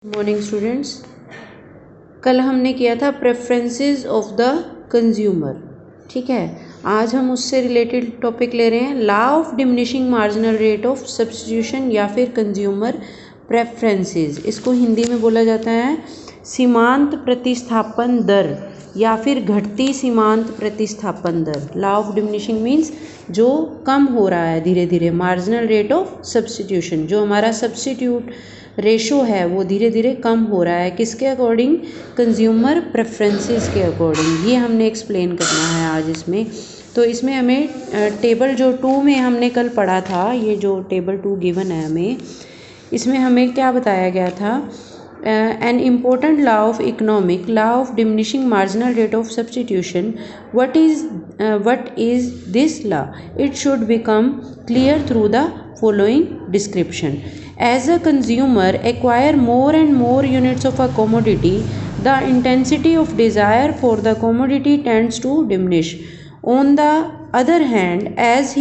Morning students, कल हमने किया था प्रेफरेंसेस ऑफ द कंज्यूमर। ठीक है, आज हम उससे रिलेटेड टॉपिक ले रहे हैं law of diminishing marginal rate of substitution या फिर कंज्यूमर प्रेफरेंसेस। इसको हिंदी में बोला जाता है सीमांत प्रतिस्थापन दर या फिर घटती सीमांत प्रतिस्थापन दर। लॉ ऑफ डिमिनिशिंग मीन्स जो कम हो रहा है धीरे धीरे, मार्जिनल रेट ऑफ सब्स्टिट्यूशन जो हमारा सब्स्टिट्यूट रेशो है वो धीरे धीरे कम हो रहा है। किसके अकॉर्डिंग? कंज्यूमर प्रेफरेंसेस के अकॉर्डिंग। ये हमने एक्सप्लेन करना है आज इसमें। तो इसमें हमें टेबल जो 2 में हमने कल पढ़ा था, ये जो टेबल 2 गिवन है हमें, इसमें हमें क्या बताया गया था? An important law of economic, law of diminishing marginal rate of substitution. what is this law? It should become clear through the following description. As a consumer acquire more and more units of a commodity, the intensity of desire for the commodity tends to diminish. On the other hand, as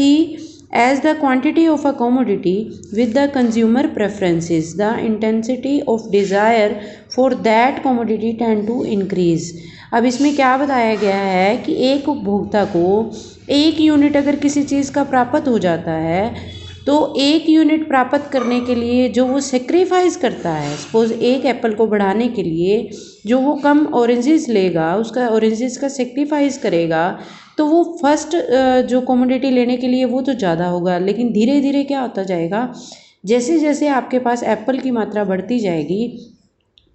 the quantity of a commodity with the consumer preferences, the intensity of desire for that commodity tend to increase. अब इसमें क्या बताया गया है कि एक उपभोक्ता को 1 यूनिट अगर किसी चीज़ का प्राप्त हो जाता है तो 1 यूनिट प्राप्त करने के लिए जो वो सेक्रीफाइस करता है, सपोज 1 एप्पल को बढ़ाने के लिए जो वो कम ऑरेंजेस लेगा, उसका ऑरेंजेस का सेक्रीफाइस करेगा, तो वो फर्स्ट जो कमोडिटी लेने के लिए वो तो ज़्यादा होगा, लेकिन धीरे धीरे क्या होता जाएगा, जैसे जैसे आपके पास एप्पल की मात्रा बढ़ती जाएगी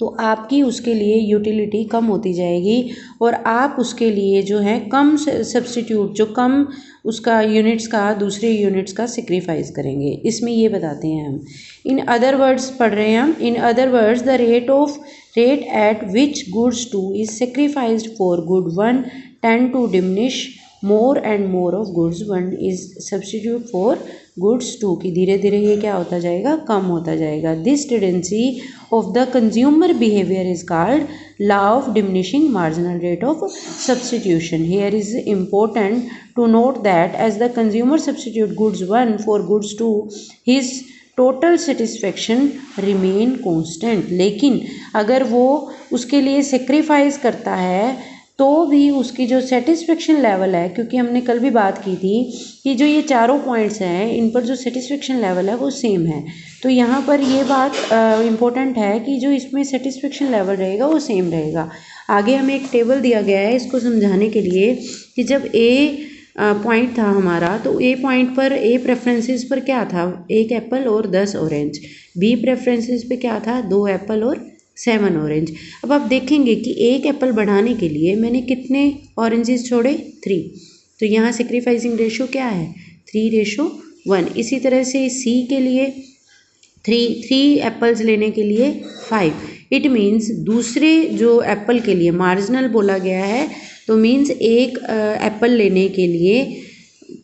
तो आपकी उसके लिए यूटिलिटी कम होती जाएगी और आप उसके लिए जो है कम सब्स्टिट्यूट, जो कम उसका यूनिट्स का दूसरे यूनिट्स का सेक्रीफाइस करेंगे। इसमें ये बताते हैं हम। इन अदर वर्ड्स पढ़ रहे हैं हम। In other words the rate at which goods 2 is sacrificed for good 1 tend to diminish more and more of goods 1 is substitute for goods 2 की धीरे धीरे ये क्या होता जाएगा, कम होता जाएगा। This tendency of the consumer behavior is called law of diminishing marginal rate of substitution. Here is important to note that as the consumer substitute goods 1 for goods 2, his total satisfaction remain constant. लेकिन अगर वो उसके लिए sacrifice करता है तो भी उसकी जो सेटिस्फेक्शन लेवल है, क्योंकि हमने कल भी बात की थी कि जो ये चारों पॉइंट्स हैं इन पर जो सेटिस्फेक्शन लेवल है वो सेम है, तो यहाँ पर ये बात इम्पोर्टेंट है कि जो इसमें सेटिस्फेक्शन लेवल रहेगा वो सेम रहेगा। आगे हमें एक टेबल दिया गया है इसको समझाने के लिए कि जब ए पॉइंट था हमारा, तो ए पॉइंट पर ए प्रेफरेंसेस पर क्या था, 1 एप्पल और 10 ऑरेंज। बी प्रेफरेंसेस पे क्या था, 2 एप्पल और 7 ऑरेंज। अब आप देखेंगे कि 1 एप्पल बढ़ाने के लिए मैंने कितने ऑरेंजेस छोड़े, 3। तो यहाँ सेक्रीफाइसिंग रेशो क्या है, 3:1। इसी तरह से सी के लिए 3 एप्पल्स लेने के लिए 5। इट मीन्स दूसरे जो एप्पल के लिए मार्जिनल बोला गया है, तो मीन्स 1 एप्पल लेने के लिए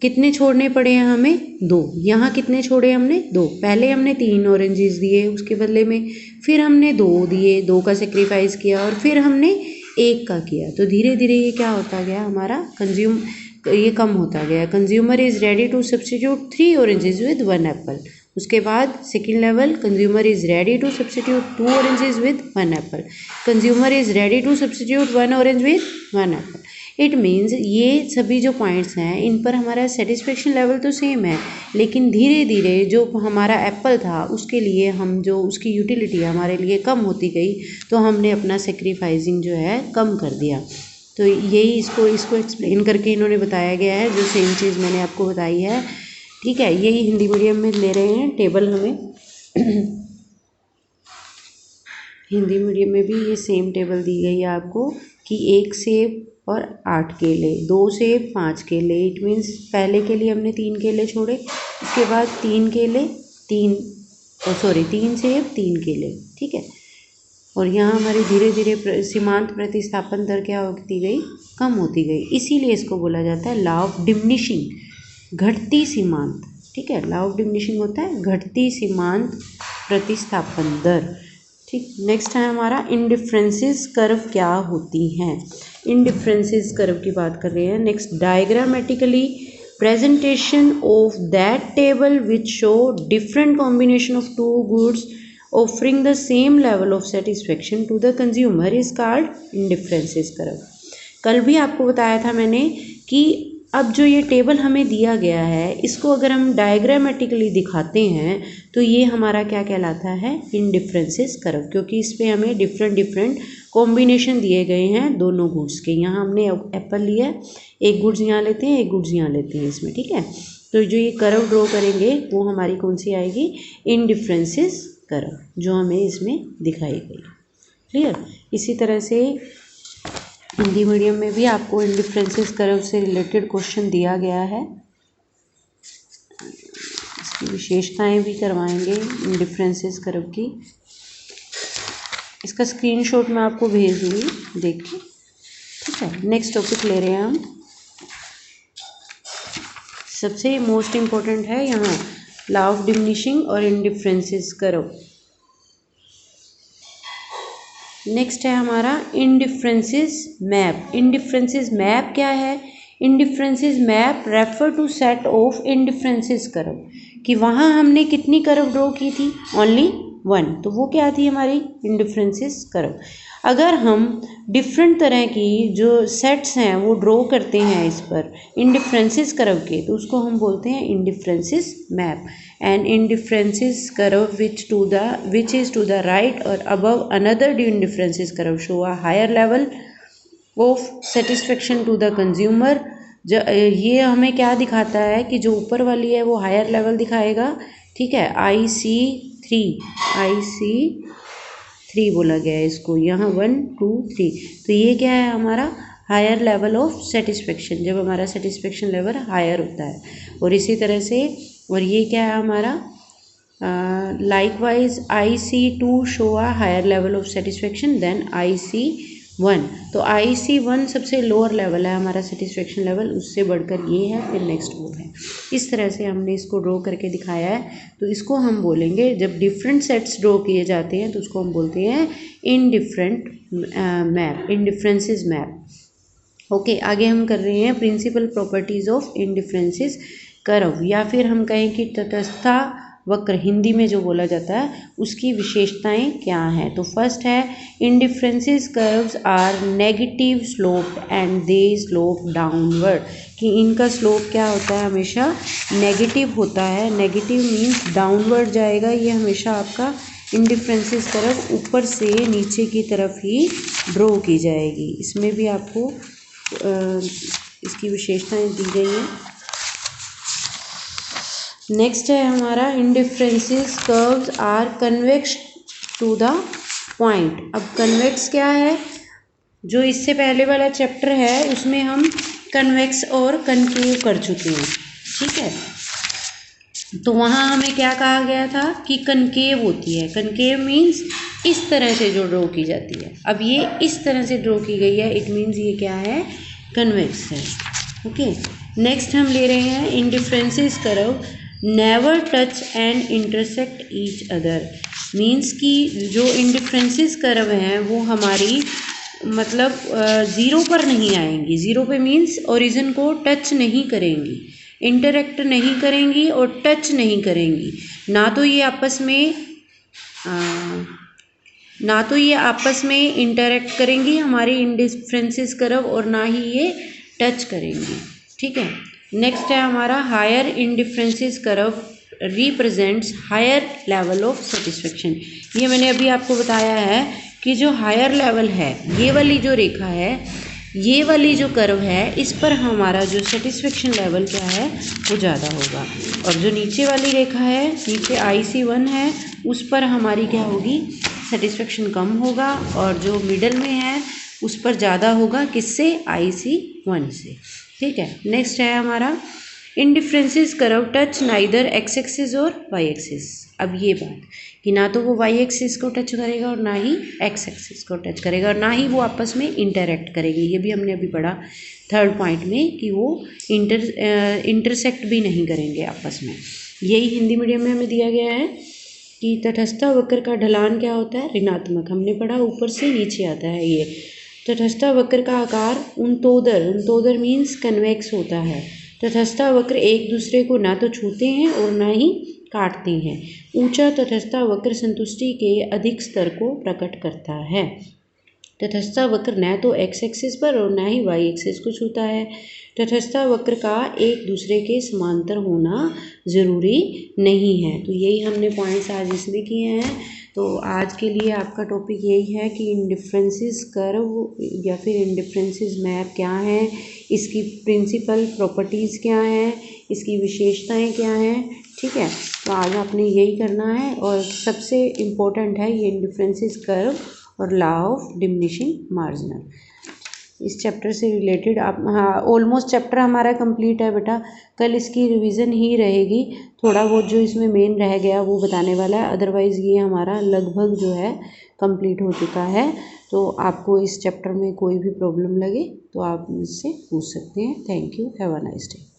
कितने छोड़ने पड़े हैं हमें, 2। यहाँ कितने छोड़े हमने, 2। पहले हमने 3 ऑरेंजेस दिए उसके बदले में, फिर हमने 2 दिए, 2 का सेक्रीफाइस किया और फिर हमने 1 का किया। तो धीरे धीरे ये क्या होता गया हमारा ये कम होता गया। Consumer is ready to substitute 3 oranges with 1 apple. उसके बाद second level, consumer is ready to substitute 2 oranges with 1 apple. Consumer is ready to substitute 1 orange with 1 apple. It means ये सभी जो पॉइंट्स हैं इन पर हमारा सेटिस्फेक्शन लेवल तो same है, लेकिन धीरे धीरे जो हमारा एप्पल था उसके लिए हम जो उसकी यूटिलिटी हमारे लिए कम होती गई, तो हमने अपना सेक्रीफाइसिंग जो है कम कर दिया। तो यही इसको एक्सप्लेन करके इन्होंने बताया गया है, जो सेम चीज़ मैंने आपको बताई है। ठीक है, यही हिंदी मीडियम में ले रहे हैं टेबल हमें हिंदी मीडियम में भी ये सेम टेबल दी गई है आपको कि 1 सेब और 8 केले, 2 सेब 5 केले। इट मीन्स पहले के लिए हमने 3 केले छोड़े, उसके बाद 3 सेब 3 केले। ठीक है, और यहाँ हमारी धीरे धीरे सीमांत प्रतिस्थापन दर क्या होती गई, कम होती गई। इसीलिए इसको बोला जाता है लॉ ऑफ डिमिनिशिंग, घटती सीमांत। ठीक है, लॉ ऑफ डिमिनिशिंग होता है घटती सीमांत प्रतिस्थापन दर। ठीक, नेक्स्ट है हमारा इंडिफरेंसेस कर्व क्या होती हैं। इंडिफरेंसेस कर्व की बात कर रहे हैं। Next, diagrammatically presentation of that table which show different combination of 2 goods offering the same level of satisfaction to the consumer is called indifferences curve. कल भी आपको बताया था मैंने कि अब जो ये टेबल हमें दिया गया है इसको अगर हम डायग्रामेटिकली दिखाते हैं तो ये हमारा क्या कहलाता है, इंडिफरेंसेस कर्व, क्योंकि इस पे हमें डिफरेंट कॉम्बिनेशन दिए गए हैं दोनों गुड्स के। यहाँ हमने एप्पल लिया है, एक गुड्स यहाँ लेते हैं, एक गुड्स यहाँ लेते हैं इसमें, ठीक है। तो जो ये कर्व ड्रॉ करेंगे वो हमारी कौन सी आएगी, इंडिफरेंसेस कर्व, जो हमें इसमें दिखाई गई। क्लियर। इसी तरह से हिंदी मीडियम में भी आपको इंडिफरेंसेस कर्व से रिलेटेड क्वेश्चन दिया गया है, इसकी विशेषताएं भी करवाएंगे इंडिफरेंसेस कर्व की। इसका स्क्रीनशॉट मैं आपको भेज दूँगी, देखिए, ठीक है। नेक्स्ट टॉपिक ले रहे हैं हम, सबसे मोस्ट इम्पोर्टेंट है यहाँ लॉ ऑफ डिमिनिशिंग और इंडिफरेंसेस कर्व। नेक्स्ट है हमारा इंडिफरेंसेस मैप। इंडिफरेंसेस मैप क्या है, indifferences map refer to set of indifferences curve, कि वहाँ हमने कितनी कर्व ड्रॉ की थी, ओनली 1, तो वो क्या थी हमारी इंडिफरेंसेस कर्व। अगर हम डिफरेंट तरह की जो सेट्स हैं वो ड्रॉ करते हैं इस पर इंडिफरेंसेस कर्व के, तो उसको हम बोलते हैं indifferences map. And indifferences curve which is to the right or above another indifferences curve show a higher level of satisfaction to the consumer। ये हमें क्या दिखाता है कि जो ऊपर वाली है वो हायर लेवल दिखाएगा, ठीक है। IC3 बोला गया है इसको, यहाँ 1 2 3, तो ये क्या है हमारा हायर लेवल ऑफ सेटिस्फेक्शन, जब हमारा सेटिस्फेक्शन लेवल हायर होता है। और इसी तरह से, और ये क्या है हमारा likewise IC2 show a higher level of satisfaction than IC1। तो IC1 सबसे लोअर लेवल है हमारा सेटिस्फेक्शन लेवल, उससे बढ़कर ये है, फिर नेक्स्ट वो है। इस तरह से हमने इसको ड्रॉ करके दिखाया है। तो इसको हम बोलेंगे, जब डिफरेंट सेट्स ड्रॉ किए जाते हैं तो उसको हम बोलते हैं इंडिफरेंसेस मैप। ओके, आगे हम कर रहे हैं principal properties of indifferences curve, या फिर हम कहें कि तटस्थता वक्र, हिंदी में जो बोला जाता है उसकी विशेषताएं क्या हैं। तो फर्स्ट है indifferences curves are negative slope and they slope downward, कि इनका स्लोप क्या होता है, हमेशा नेगेटिव होता है। नेगेटिव मीन्स डाउनवर्ड जाएगा, ये हमेशा आपका इंडिफरेंसेस कर्व ऊपर से नीचे की तरफ ही ड्रॉ की जाएगी। इसमें भी आपको इसकी विशेषताएं दी गई हैं। नेक्स्ट है हमारा indifferences curves are convex to the point. अब कन्वेक्स क्या है, जो इससे पहले वाला चैप्टर है उसमें हम कन्वेक्स और कनकेव कर चुके हैं, ठीक है। तो वहाँ हमें क्या कहा गया था कि कनकेव होती है। कनकेव मीन्स इस तरह से जो ड्रॉ की जाती है। अब ये इस तरह से ड्रॉ की गई है, इट मीन्स ये क्या है, कन्वेक्स है। ओके, नेक्स्ट हम ले रहे हैं indifferences curve never touch and intersect each other. Means कि जो इंडिफरेंसेस कर्व हैं वो हमारी मतलब ज़ीरो पर नहीं आएंगी। ज़ीरो पे मीन्स ओरिजिन को टच नहीं करेंगी, इंटरेक्ट नहीं करेंगी और टच नहीं करेंगी। ना तो ये आपस में इंटरेक्ट करेंगी हमारी इंडिफरेंसेस कर्व, और ना ही ये टच करेंगी, ठीक है। नेक्स्ट है हमारा higher indifferences curve represents higher level of satisfaction. ये मैंने अभी आपको बताया है कि जो हायर लेवल है, ये वाली जो रेखा है, ये वाली जो कर्व है, इस पर हमारा जो सेटिस्फेक्शन लेवल क्या है वो ज़्यादा होगा। और जो नीचे वाली रेखा है, नीचे IC1 है, उस पर हमारी क्या होगी, सेटिस्फेक्शन कम होगा। और जो मिडल में है उस पर ज़्यादा होगा, किससे, IC1 से, ठीक है। नेक्स्ट है हमारा indifferences curve touch neither x axis और वाई एक्सिस। अब ये बात कि ना तो वो वाई एक्सिस को टच करेगा और ना ही एक्स एक्सिस को टच करेगा, और ना ही वो आपस में इंटरेक्ट करेगी। ये भी हमने अभी पढ़ा थर्ड पॉइंट में कि वो इंटरसेक्ट भी नहीं करेंगे आपस में। यही हिंदी मीडियम में हमें दिया गया है कि तटस्थता वक्र का ढलान क्या होता है, ऋणात्मक। हमने पढ़ा ऊपर से नीचे आता है। ये तटस्थता वक्र का आकार उनतोदर मीन्स कन्वेक्स होता है। तटस्थता वक्र एक दूसरे को ना तो छूते हैं और ना ही काटते हैं। ऊंचा तटस्था वक्र संतुष्टि के अधिक स्तर को प्रकट करता है। तटस्था वक्र न तो एक्स एक्सिस पर और न ही वाई एक्सिस को छूता है। तटस्था वक्र का एक दूसरे के समांतर होना ज़रूरी नहीं है। तो यही हमने पॉइंट्स आज इसमें किए हैं। तो आज के लिए आपका टॉपिक यही है कि इंडिफरेंसेस कर्व या फिर इंडिफरेंसेस मैप क्या है, इसकी प्रिंसिपल प्रॉपर्टीज़ क्या हैं, इसकी विशेषताएं क्या हैं। ठीक है, तो आज आपने यही करना है। और सबसे इम्पोर्टेंट है ये इंडिफरेंसेस कर्व और लॉ ऑफ डिमिनिशिंग मार्जिनल। इस चैप्टर से रिलेटेड आप ऑलमोस्ट चैप्टर हमारा कंप्लीट है बेटा। कल इसकी रिवीजन ही रहेगी, थोड़ा बहुत जो इसमें मेन रह गया वो बताने वाला है। अदरवाइज़ ये हमारा लगभग जो है कंप्लीट हो चुका है। तो आपको इस चैप्टर में कोई भी प्रॉब्लम लगे तो आप मुझसे पूछ सकते हैं। Thank you, have a nice day.